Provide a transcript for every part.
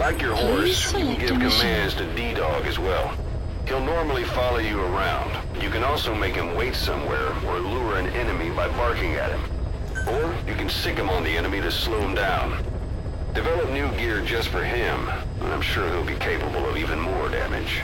Like your horse, you can give commands to D-Dog as well. He'll normally follow you around. You can also make him wait somewhere or lure an enemy by barking at him. Or you can sick him on the enemy to slow him down. Develop new gear just for him, and I'm sure he'll be capable of even more damage.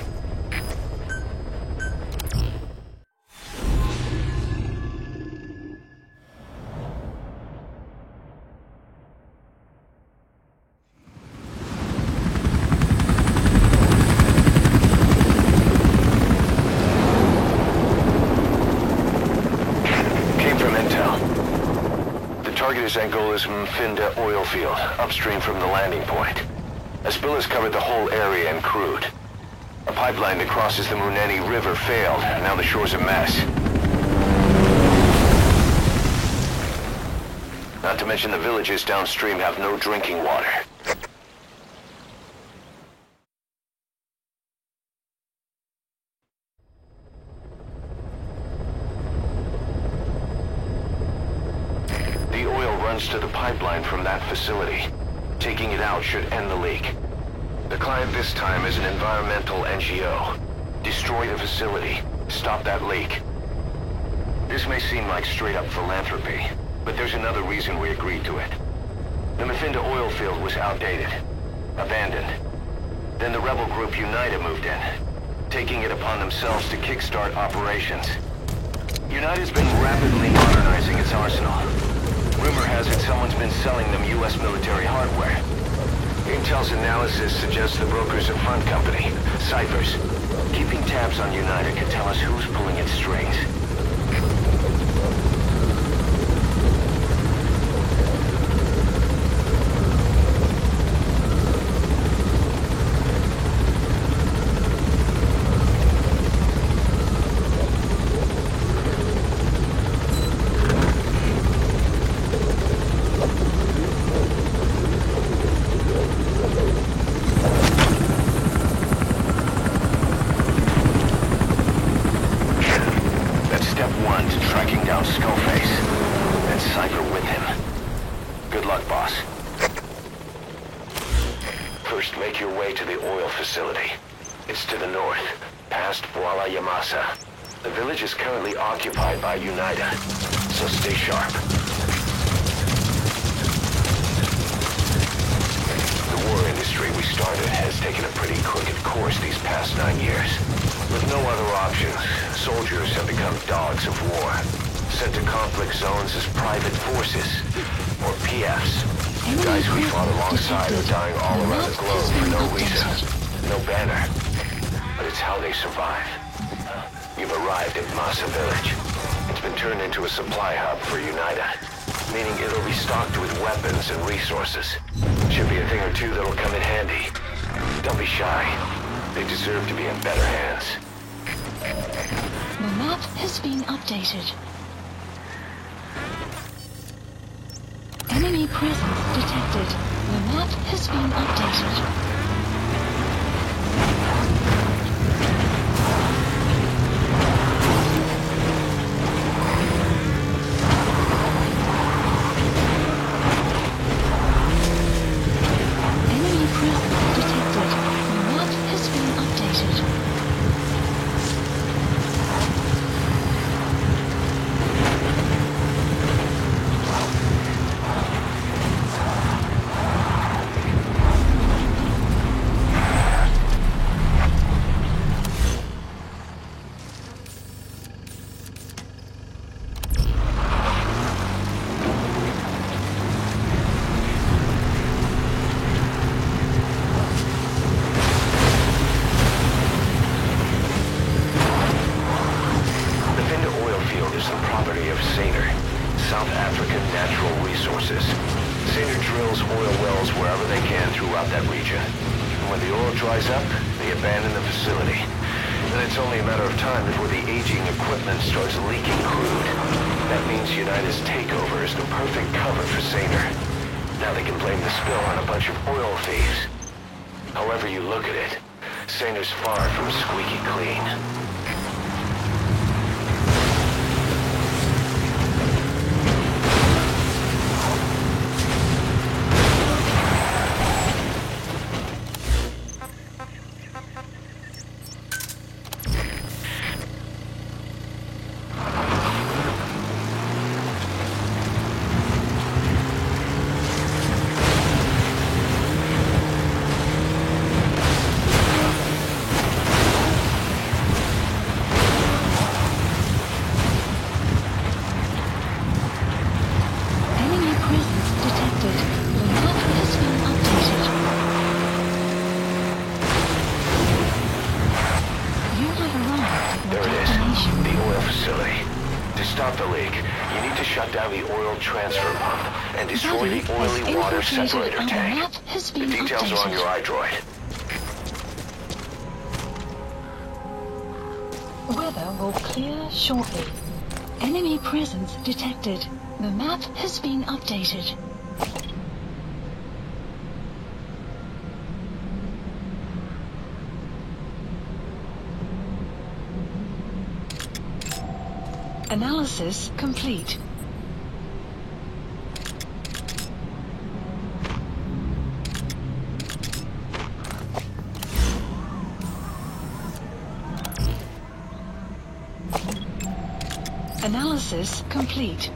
Angola's Mfinda oil field, upstream from the landing point. A spill has covered the whole area and crude. A pipeline that crosses the Muneni River failed, and now the shore's a mess. Not to mention the villages downstream have no drinking water. To the pipeline from that facility. Taking it out should end the leak. The client this time is an environmental NGO. Destroy the facility. Stop that leak. This may seem like straight-up philanthropy, but there's another reason we agreed to it. The Mfinda oil field was outdated, abandoned. Then the rebel group UNITA moved in, taking it upon themselves to kickstart operations. UNITA's been rapidly modernizing its arsenal. Rumor has it someone's been selling them U.S. military hardware. Intel's analysis suggests the broker's a front company, Cyphers. Keeping tabs on UNITA can tell us who's pulling its strings. The village is currently occupied by UNITA, so stay sharp. The war industry we started has taken a pretty crooked course these past 9 years. With no other options, soldiers have become dogs of war, sent to conflict zones as private forces, or PFs. Guys we fought alongside are dying all around the globe for no reason, no banner. But it's how they survive. You've arrived at Masa Village. It's been turned into a supply hub for UNITA, meaning it'll be stocked with weapons and resources. Should be a thing or two that'll come in handy. Don't be shy. They deserve to be in better hands. The map has been updated. Enemy presence detected. The map has been updated. to shut down the oil transfer pump and destroy Buddy the has oily water infiltrated separator and the tank. map has The been details are on your updated. iDroid. Weather will clear shortly. Enemy presence detected. The map has been updated. Analysis complete. Analysis complete.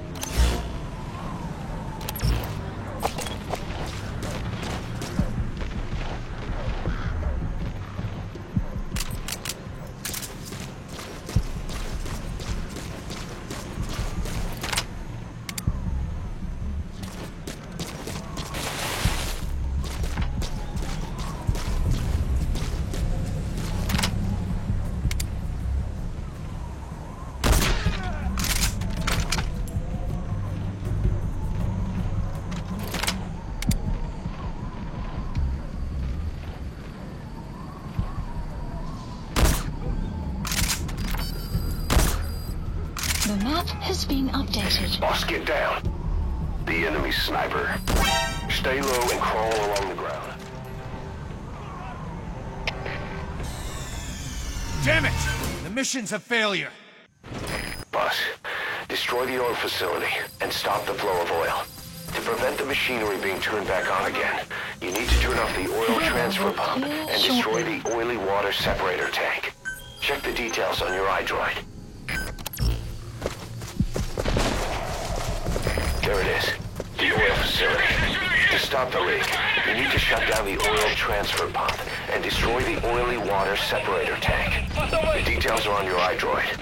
The map has been updated. Boss, get down. The enemy sniper. Stay low and crawl along the ground. Damn it! The mission's a failure. Boss, destroy the oil facility and stop the flow of oil. To prevent the machinery being turned back on again, you need to turn off the oil transfer pump and destroy the oily water separator tank. Check the details on your iDroid. There it is. The oil facility. To stop the leak, you need to shut down the oil transfer pump and destroy the oily water separator tank. The details are on your iDroid.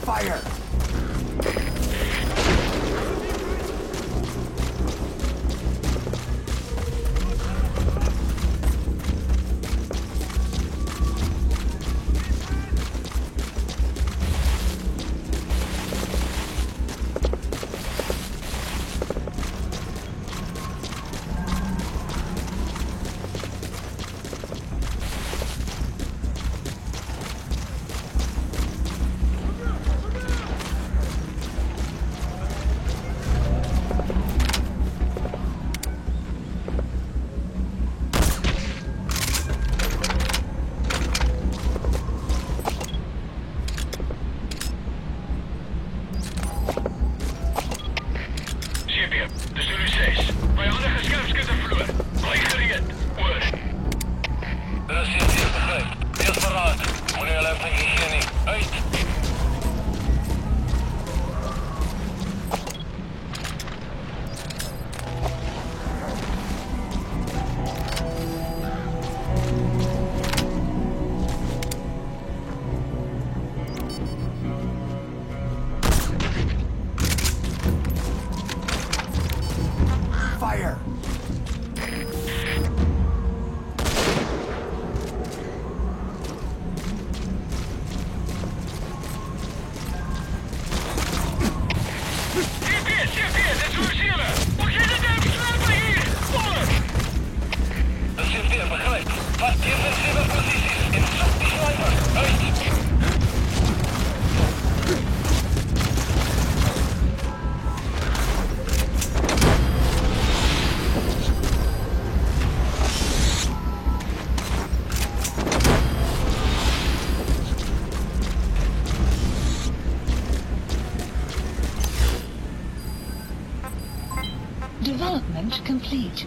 Fire! Development complete.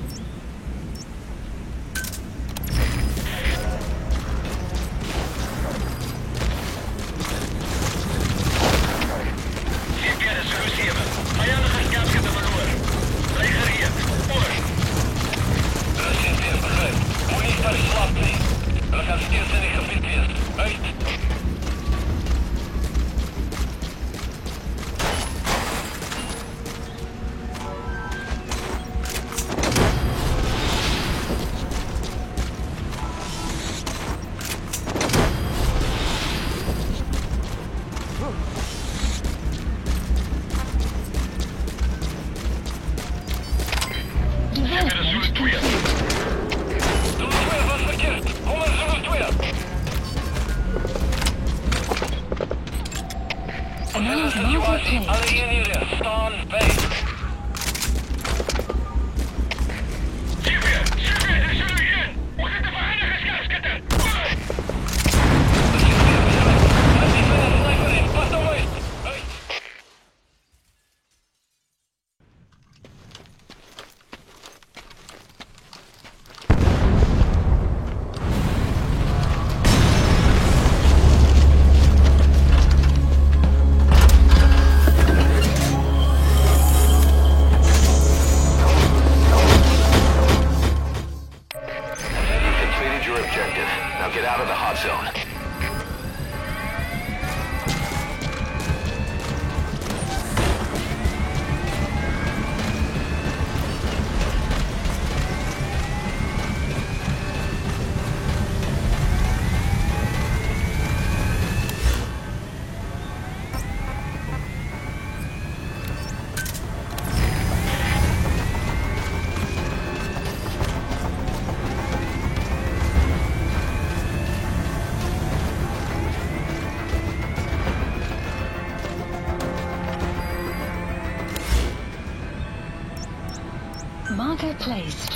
Marker placed.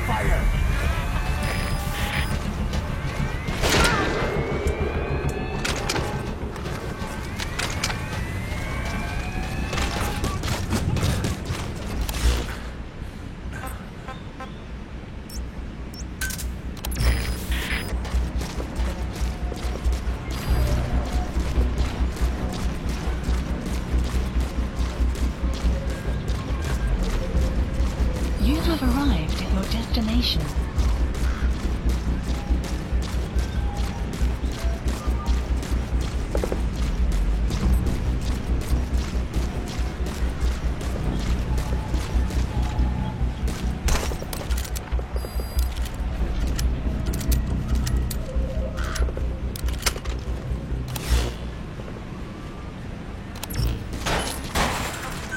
Fire! You have arrived at your destination.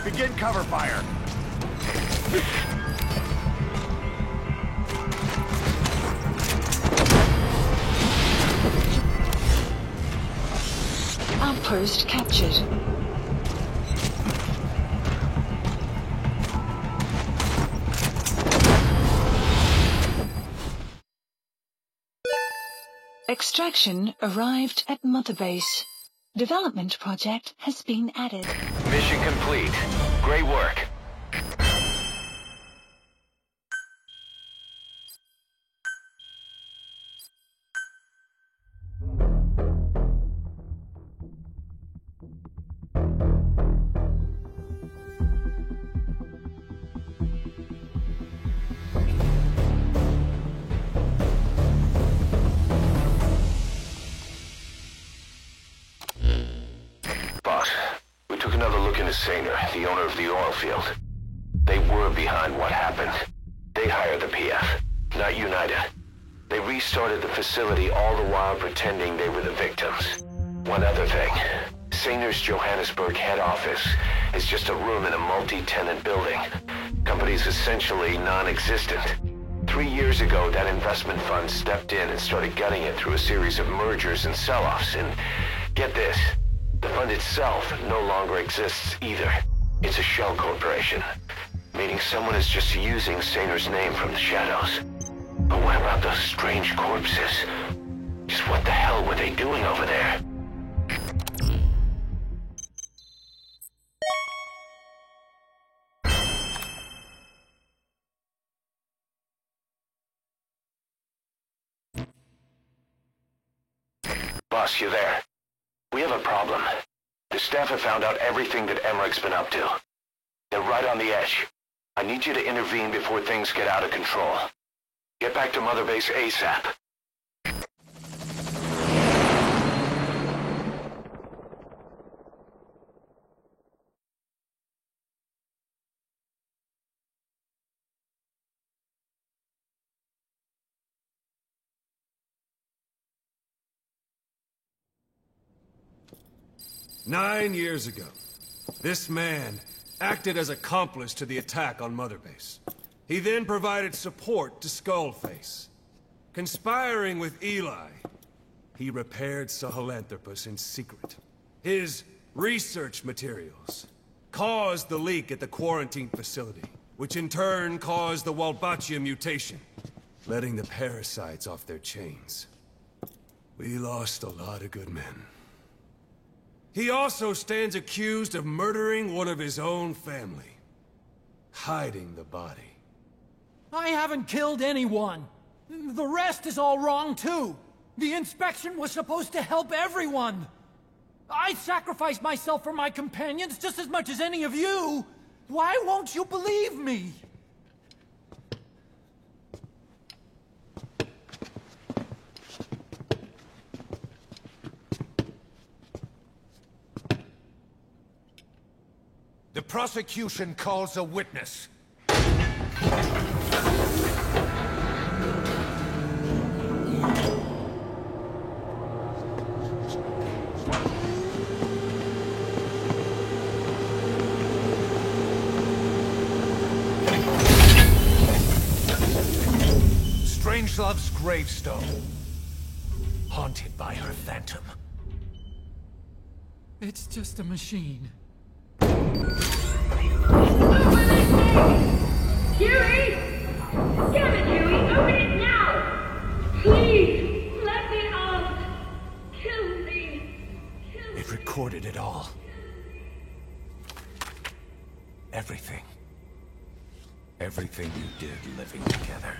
Begin cover fire! Outpost captured. Extraction arrived at Mother Base. Development project has been added. Mission complete. Great work. Boss, we took another look into Sainer, the owner of the oil field. They were behind what happened. They hired the PF, not United. They restarted the facility all the while pretending they were the victims. One other thing. Sainer's Johannesburg head office is just a room in a multi-tenant building. Company's essentially non-existent. 3 years ago, that investment fund stepped in and started gutting it through a series of mergers and sell-offs. And get this, the fund itself no longer exists either. It's a shell corporation, meaning someone is just using Sainer's name from the shadows. But what about those strange corpses? Just what the hell were they doing over there? Boss, you there? We have a problem. The staff have found out everything that Emmerich's been up to. They're right on the edge. I need you to intervene before things get out of control. Get back to Mother Base ASAP. Nine years ago, this man acted as accomplice to the attack on Mother Base. He then provided support to Skullface. Conspiring with Eli, he repaired Sahelanthropus in secret. His research materials caused the leak at the quarantine facility, which in turn caused the Walbachia mutation, letting the parasites off their chains. We lost a lot of good men. He also stands accused of murdering one of his own family, hiding the body. I haven't killed anyone. The rest is all wrong, too. The inspection was supposed to help everyone. I sacrificed myself for my companions just as much as any of you. Why won't you believe me? The prosecution calls a witness. Strangelove's gravestone, haunted by her phantom. It's just a machine. Huey! Damn it, Huey! Open it now! Please! Let me out! Kill me! Kill me! It recorded it all. Everything. Everything you did living together.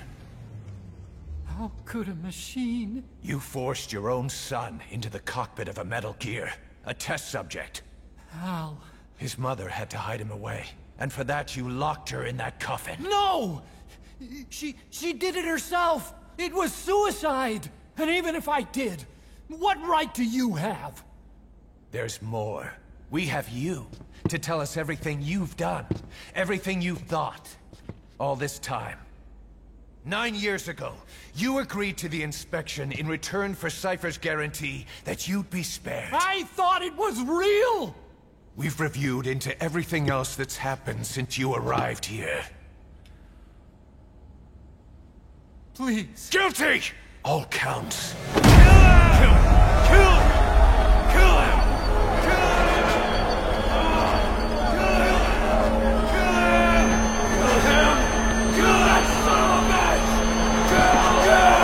How could a machine? You forced your own son into the cockpit of a Metal Gear, a test subject. How? His mother had to hide him away, and for that you locked her in that coffin. No! She did it herself! It was suicide! And even if I did, what right do you have? There's more. We have you, to tell us everything you've done, everything you've thought, all this time. 9 years ago, you agreed to the inspection in return for Cypher's guarantee that you'd be spared. I thought it was real! We've reviewed into everything else that's happened since you arrived here. Please. Guilty! All counts. Kill him! Kill him! Kill him! Kill him! Kill him! Kill him! Kill him! Kill that son of a bitch! Kill him!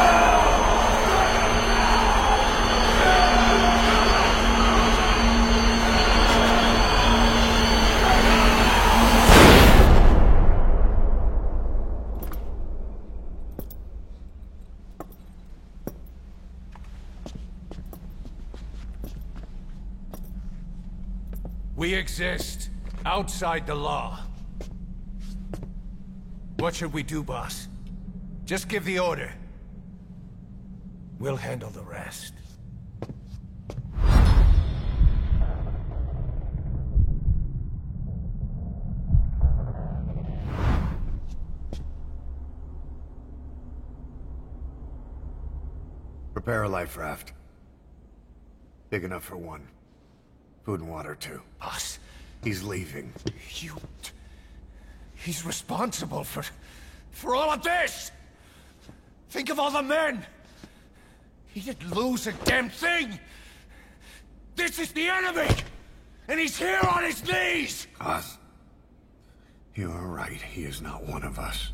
We exist outside the law. What should we do, boss? Just give the order. We'll handle the rest. Prepare a life raft. Big enough for one. Food and water, too. Boss, He's leaving. He's responsible for all of this! Think of all the men! He didn't lose a damn thing! This is the enemy! And he's here on his knees! Oz, you are right. He is not one of us.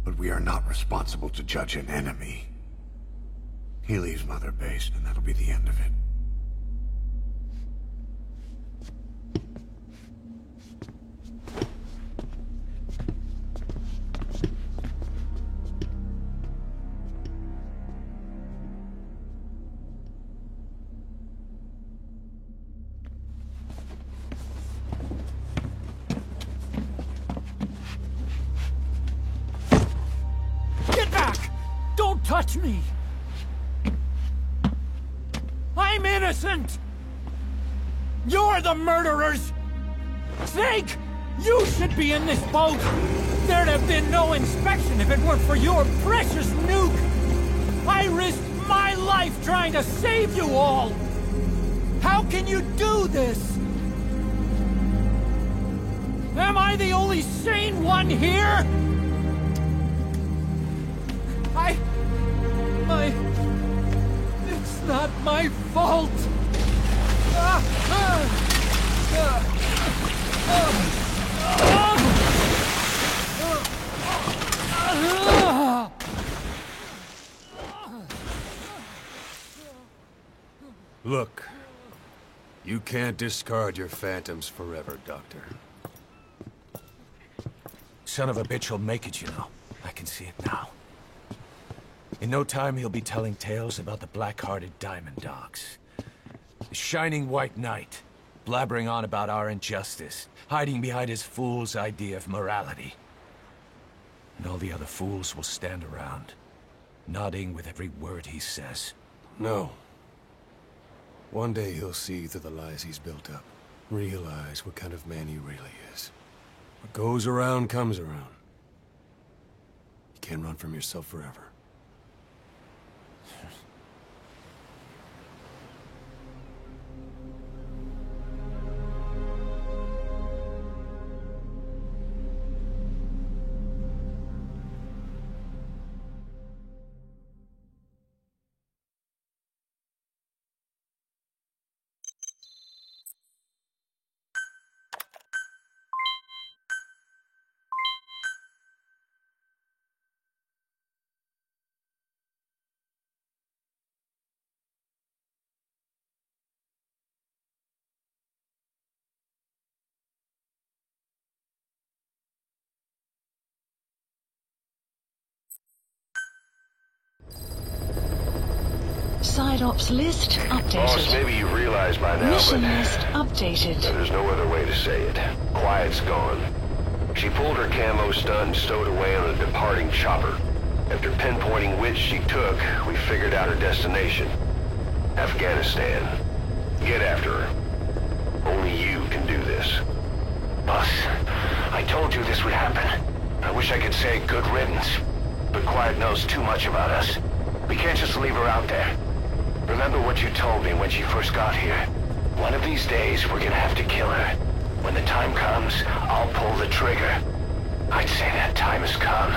But we are not responsible to judge an enemy. He leaves Mother Base, and that'll be the end of it. Get back! Don't touch me! I'm innocent! You're the murderers! Snake! You should be in this boat! There'd have been no inspection if it weren't for your precious nuke! I risked my life trying to save you all! How can you do this? Am I the only sane one here? It's not my fault! Look, you can't discard your phantoms forever, Doctor. Son of a bitch will make it, you know. I can see it now. In no time, he'll be telling tales about the black-hearted Diamond Dogs. The Shining White Knight, blabbering on about our injustice, hiding behind his fool's idea of morality. And all the other fools will stand around, nodding with every word he says. No. One day he'll see through the lies he's built up, realize what kind of man he really is. What goes around comes around. You can't run from yourself forever. Side ops list updated. Boss, maybe you realize by now, Mission but list updated. there's no other way to say it. Quiet's gone. She pulled her camo stun and stowed away on a departing chopper. After pinpointing which she took, we figured out her destination. Afghanistan. Get after her. Only you can do this. Boss, I told you this would happen. I wish I could say good riddance, but Quiet knows too much about us. We can't just leave her out there. Remember what you told me when she first got here. One of these days, we're gonna have to kill her. When the time comes, I'll pull the trigger. I'd say that time has come.